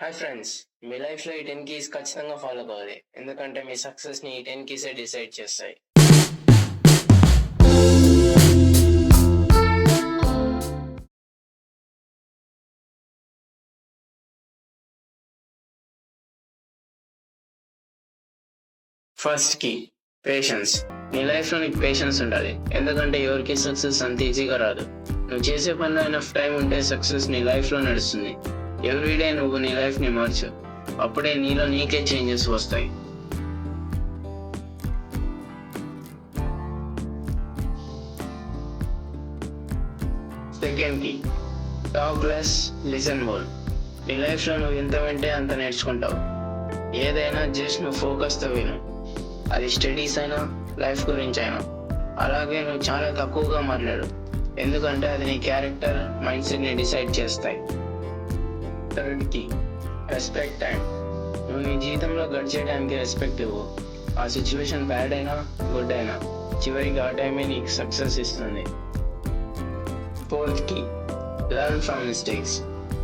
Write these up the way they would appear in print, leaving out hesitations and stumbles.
Hi friends, మీ లైఫ్లో ఈ 10 keys ఖచ్చితంగా ఫాలో కావాలి. ఎందుకంటే మీ సక్సెస్ని ఈ 10 కీసే డిసైడ్ చేస్తాయి. First key patience. నీ లైఫ్లో నీకు పేషెన్స్ ఉండాలి. ఎందుకంటే ఎవరికి సక్సెస్ అంత ఈజీగా రాదు. నువ్వు చేసే పనిలో ఎనఫ్ టైం ఉంటే సక్సెస్ నీ లైఫ్లో నడుస్తుంది. ఎవ్రీడే నువ్వు నీ లైఫ్ని మార్చు. అప్పుడే నీలో నీకే చేంజెస్ వస్తాయి. Second key talk less, listen more. నీ లైఫ్లో నువ్వు ఎంత వింటే అంత నేర్చుకుంటావు. ఏదైనా జస్ట్ నువ్వు ఫోకస్తో విను. అది స్టడీస్ అయినా లైఫ్ గురించి అయినా. అలాగే నువ్వు చాలా తక్కువగా మాట్లాడు, ఎందుకంటే అది నీ క్యారెక్టర్, మైండ్ సెట్ని డిసైడ్ చేస్తాయి. Third key respect time. నువ్వు నీ జీవితంలో గడిచే టైంకి రెస్పెక్ట్ ఇవ్వు. ఆ సిచ్యువేషన్ బ్యాడ్ అయినా గుడ్ అయినా చివరికి ఆ టైమే నీకు సక్సెస్ ఇస్తుంది. Fourth key learn from mistakes.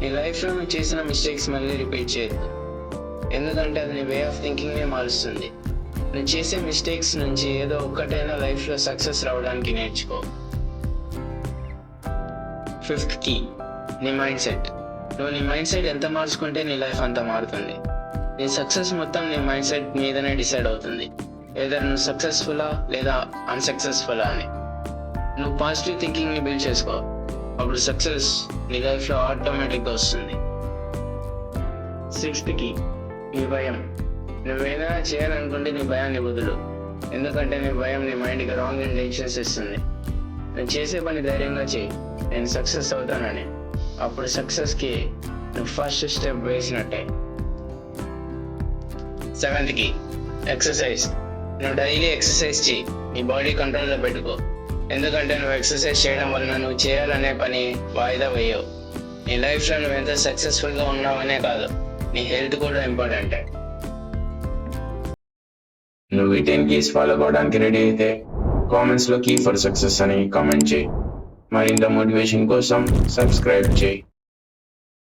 నీ లైఫ్లో నువ్వు చేసిన మిస్టేక్స్ మళ్ళీ రిపీట్ చేయొద్దు, ఎందుకంటే అది నీ వే ఆఫ్ థింకింగ్నే మారుస్తుంది. నువ్వు చేసే మిస్టేక్స్ నుంచి ఏదో ఒక్కటైనా లైఫ్లో సక్సెస్ రావడానికి నేర్చుకో. ఫిఫ్త్ కీ నీ మైండ్ సెట్. నువ్వు నీ మైండ్ సెట్ ఎంత మార్చుకుంటే నీ లైఫ్ అంతా మారుతుంది. నీ సక్సెస్ మొత్తం నీ మైండ్ సెట్ మీదనే డిసైడ్ అవుతుంది. ఏదో నువ్వు సక్సెస్ఫుల్లా లేదా అన్సక్సెస్ఫుల్లా అని. నువ్వు పాజిటివ్ థింకింగ్ని బిల్డ్ చేసుకో, అప్పుడు సక్సెస్ నీ లైఫ్లో ఆటోమేటిక్గా వస్తుంది. సిక్స్త్ కీ నీ భయం. నువ్వేదైనా చేయాలనుకుంటే నీ భయాన్ని వదులు, ఎందుకంటే నీ భయం నీ మైండ్కి రాంగ్ ఇంటెన్షన్స్ ఇస్తుంది. నువ్వు చేసే పని ధైర్యంగా చేయి, నేను సక్సెస్ అవుతానని. అప్పుడు సక్సెస్కి నువ్వు ఫస్ట్ స్టెప్ వేసినట్టే. Seventh key exercise. నువ్వు డైలీ ఎక్సర్సైజ్ చేయి, నీ బాడీ కంట్రోల్లో పెట్టుకో, ఎందుకంటే నువ్వు ఎక్సర్సైజ్ చేయడం వలన నువ్వు చేయాలనే పని వాయిదా వేయవు. నీ లైఫ్లో నువ్వు ఎంత సక్సెస్ఫుల్గా ఉన్నావనే కాదు, నీ హెల్త్ కూడా ఇంపార్టెంటే. నువ్వు ఈ 10 కీస్ ఫాలో అవ్వడానికి రెడీ అయితే కామెంట్స్లో కీ ఫర్ సక్సెస్ అని కామెంట్ చేయి. మరింత మోటివేషన్ కోసం సబ్స్క్రైబ్ చేయి.